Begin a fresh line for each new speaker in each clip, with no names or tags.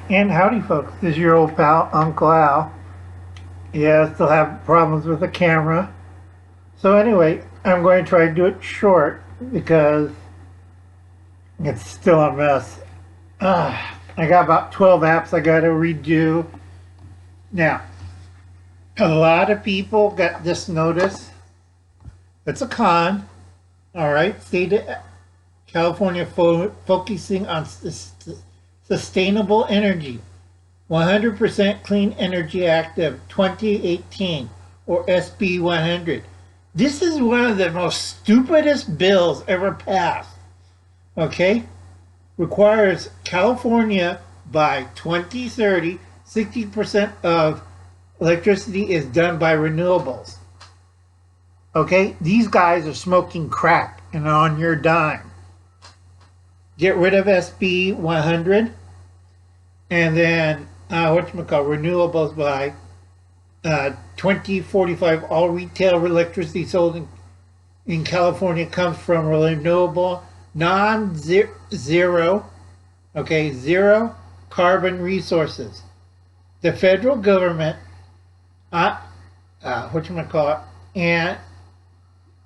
And howdy folks, this is your old pal Uncle Al. Yeah, I still have problems with the camera. So anyway, I'm going to try to do it short because it's still a mess. I got about 12 apps I got to redo. Now, a lot of people got this notice. It's a con. Alright, state of California focusing on sustainable energy. 100% Clean Energy Act of 2018, or SB 100. This is one of the most stupidest bills ever passed. Okay? Requires California by 2030, 60% of electricity is done by renewables. Okay? These guys are smoking crack and on your dime. Get rid of SB 100 and then renewables by 2045. All retail electricity sold in California comes from renewable, zero carbon resources. The federal government,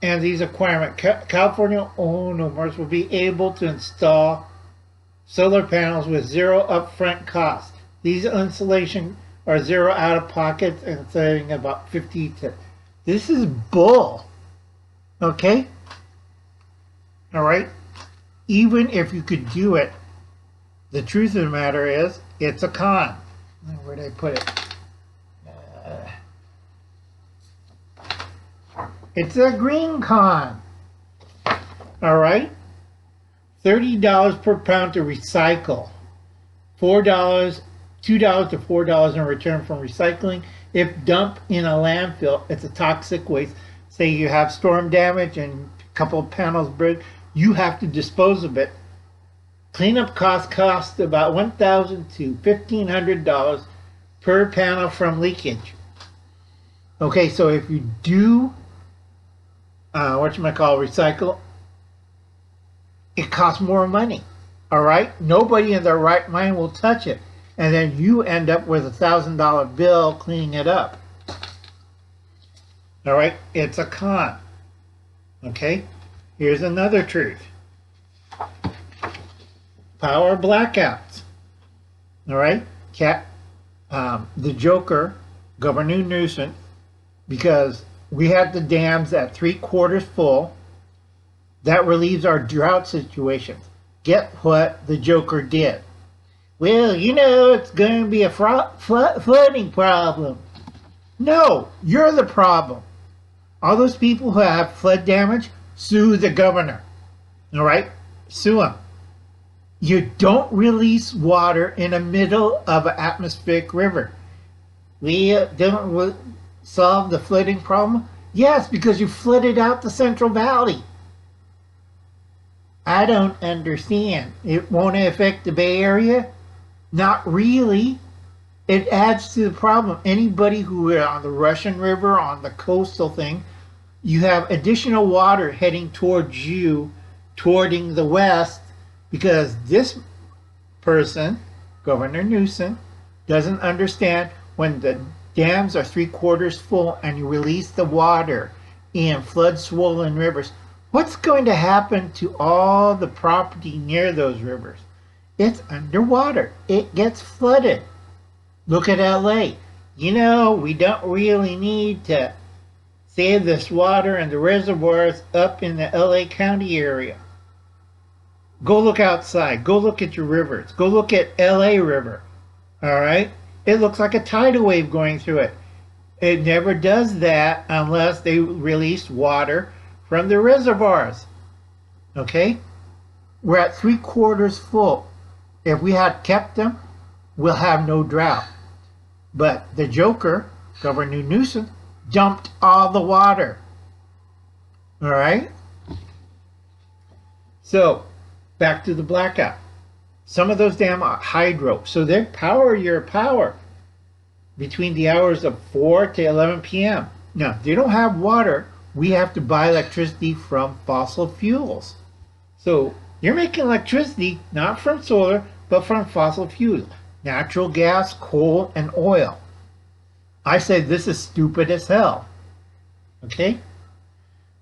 and these requirements, California owners will be able to install solar panels with zero upfront cost. These installations are zero out of pocket and saving about 50 to. This is bull. Okay? Alright? Even if you could do it, the truth of the matter is, it's a con. Where did I put it? It's a green con. Alright? $30 per pound to recycle. $2 to $4 in return from recycling. If dumped in a landfill, it's a toxic waste. Say you have storm damage and a couple of panels break, you have to dispose of it. Cleanup cost about $1,000 to $1,500 per panel from leakage. Okay, so if you do recycle, it costs more money. All right, nobody in their right mind will touch it, and then you end up with $1,000 bill cleaning it up. All right, it's a con. Okay, here's another truth. Power blackouts. All right, the Joker, Governor Newsom, because we had the dams at 3/4 full. That relieves our drought situations. Get what the Joker did. Well, it's going to be a flooding problem. No, you're the problem. All those people who have flood damage, sue the governor. All right? Sue him. You don't release water in the middle of an atmospheric river. We don't solve the flooding problem? Yes, because you flooded out the Central Valley. I don't understand. It won't affect the Bay Area? Not really. It adds to the problem. Anybody who is on the Russian River, on the coastal thing, you have additional water heading towards you, towarding the west, because this person, Governor Newsom, doesn't understand when the dams are 3/4 full and you release the water in flood-swollen rivers. What's going to happen to all the property near those rivers? It's underwater. It gets flooded. Look at LA. We don't really need to save this water and the reservoirs up in the LA County area. Go look outside. Go look at your rivers. Go look at LA River. All right? It looks like a tidal wave going through it. It never does that unless they release water from the reservoirs. Okay? We're at 3/4 full. If we had kept them, we'll have no drought. But the Joker, Governor Newsom, dumped all the water. All right? So, back to the blackout. Some of those dams are hydro, so they power your power between the hours of 4 to 11 p.m. Now, they don't have water. We have to buy electricity from fossil fuels. So you're making electricity not from solar, but from fossil fuels. natural gas, coal, and oil. I say this is stupid as hell. Okay?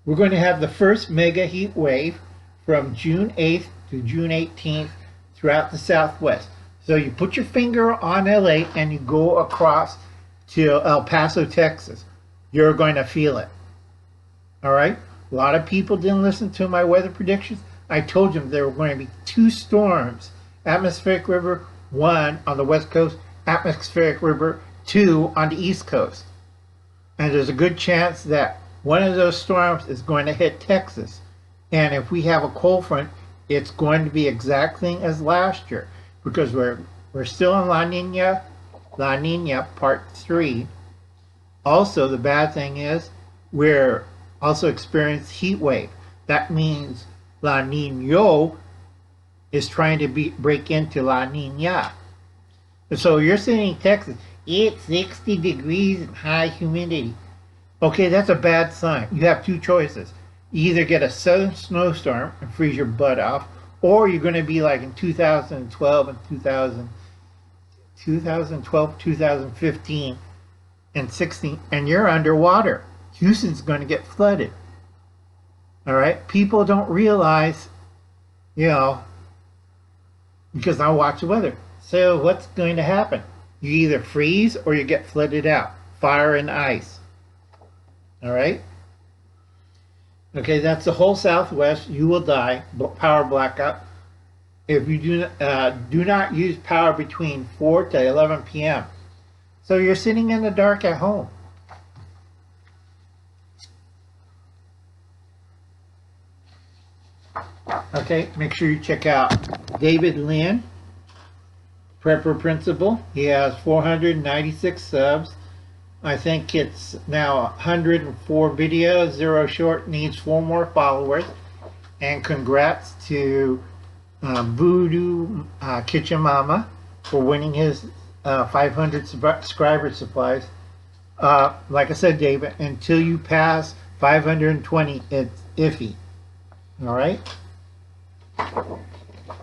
We're going to have the first mega heat wave from June 8th to June 18th throughout the Southwest. So you put your finger on LA and you go across to El Paso, Texas. You're going to feel it. All right? A lot of people didn't listen to my weather predictions. I told them there were going to be 2 storms. Atmospheric river 1 on the west coast, atmospheric river 2 on the east coast. And there's a good chance that one of those storms is going to hit Texas. And if we have a cold front, it's going to be exact thing as last year, because we're still in La Nina part 3. Also, the bad thing is we're also experiencing heat wave. That means La Nina is trying to break into La Nina. So you're sitting in Texas, it's 60 degrees and high humidity. Okay, that's a bad sign. You have 2 choices. You either get a southern snowstorm and freeze your butt off, or you're going to be like in 2012 and 2015 and 16, and you're underwater. Houston's going to get flooded. All right? People don't realize, because I watch the weather. So what's going to happen? You either freeze or you get flooded out. Fire and ice. All right? Okay, that's the whole Southwest. You will die. Power blackout. If you do not use power between 4 to 11 p.m. So you're sitting in the dark at home. Okay, make sure you check out David Lynn, Prepper Principal. He has 496 subs. I think it's now 104 videos, 0 short, needs 4 more followers. And congrats to Voodoo Kitchen Mama for winning his 500 subscriber supplies. Like I said, David, until you pass 520, it's iffy. All right?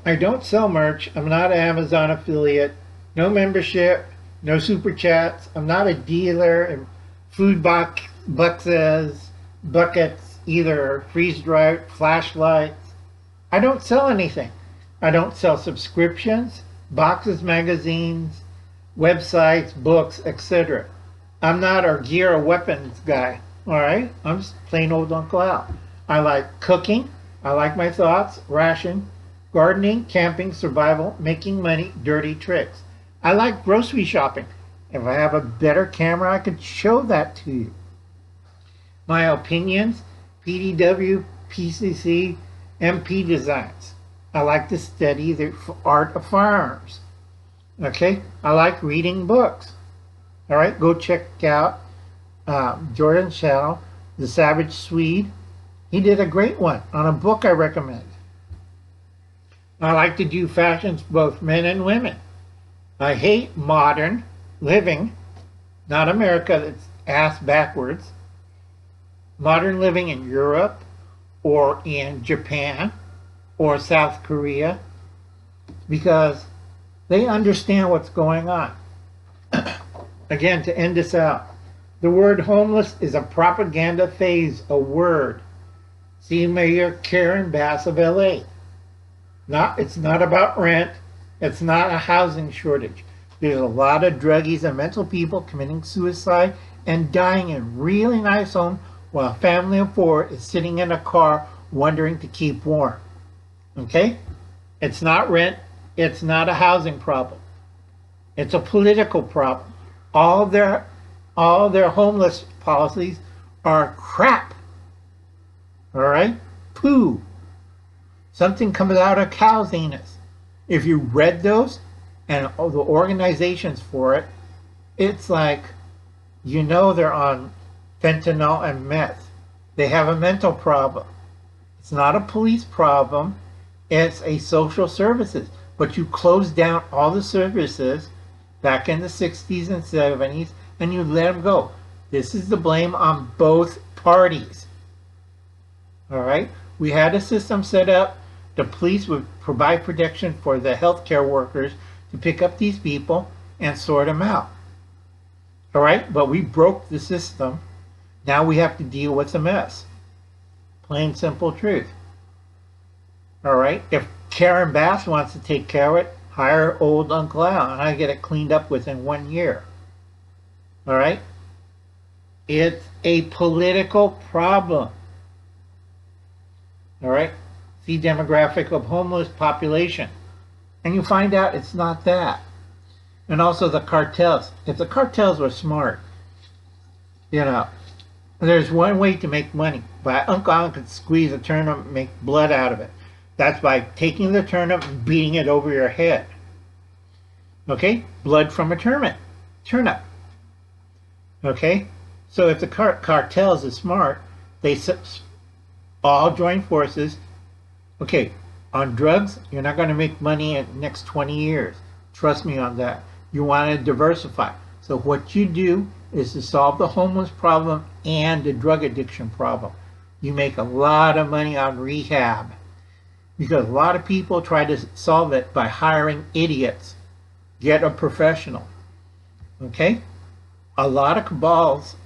I don't sell merch. I'm not an Amazon affiliate. No membership. No super chats. I'm not a dealer in food buckets, either freeze-dried, flashlights. I don't sell anything. I don't sell subscriptions, boxes, magazines, websites, books, etc. I'm not a gear or weapons guy. All right? I'm just plain old Uncle Al. I like cooking. I like my thoughts, ration, gardening, camping, survival, making money, dirty tricks. I like grocery shopping. If I have a better camera, I could show that to you. My opinions, PDW, PCC, MP designs. I like to study the art of firearms. Okay? I like reading books. All right? Go check out Jordan's channel, The Savage Swede. He did a great one on a book I recommend. I like to do fashions, both men and women. I hate modern living, not America, that's ass backwards. Modern living in Europe or in Japan or South Korea, because they understand what's going on. Again, to end this out, the word homeless is a propaganda phase, a word. See Mayor Karen Bass of LA. It's not about rent. It's not a housing shortage. There's a lot of druggies and mental people committing suicide and dying in really nice homes while a family of 4 is sitting in a car wondering to keep warm. Okay? It's not rent. It's not a housing problem. It's a political problem. All their homeless policies are crap. All right? Poo. Something comes out of cow's anus. If you read those and the organizations for it, it's like, they're on fentanyl and meth. They have a mental problem. It's not a police problem. It's a social services. But you closed down all the services back in the 60s and 70s, and you let them go. This is the blame on both parties. All right? We had a system set up. The police would provide protection for the healthcare workers to pick up these people and sort them out. All right, but we broke the system. Now we have to deal with the mess. Plain simple truth. All right, if Karen Bass wants to take care of it, hire old Uncle Al, and I get it cleaned up within 1 year. All right, it's a political problem. All right, see demographic of homeless population, and you find out it's not that. And also the cartels. If the cartels were smart, you know, there's one way to make money. But Uncle Al could squeeze a turnip and make blood out of it. That's by taking the turnip and beating it over your head. Okay? Blood from a turnip. Okay? So if the cartels are smart, they all join forces. Okay, on drugs, you're not going to make money in the next 20 years. Trust me on that. You want to diversify. So what you do is to solve the homeless problem and the drug addiction problem. You make a lot of money on rehab because a lot of people try to solve it by hiring idiots. Get a professional. Okay? A lot of cabals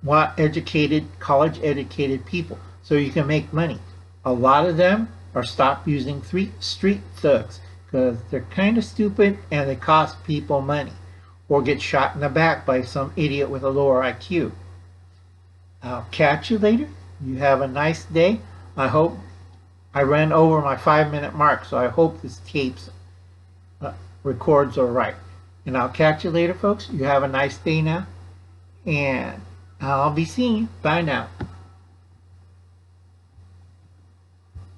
want educated, college-educated people so you can make money. A lot of them are stop using street thugs because they're kind of stupid and they cost people money or get shot in the back by some idiot with a lower IQ. I'll catch you later. You have a nice day. I hope I ran over my 5-minute mark, so I hope this tapes records all right. And I'll catch you later, folks. You have a nice day now. And I'll be seeing you. Bye now.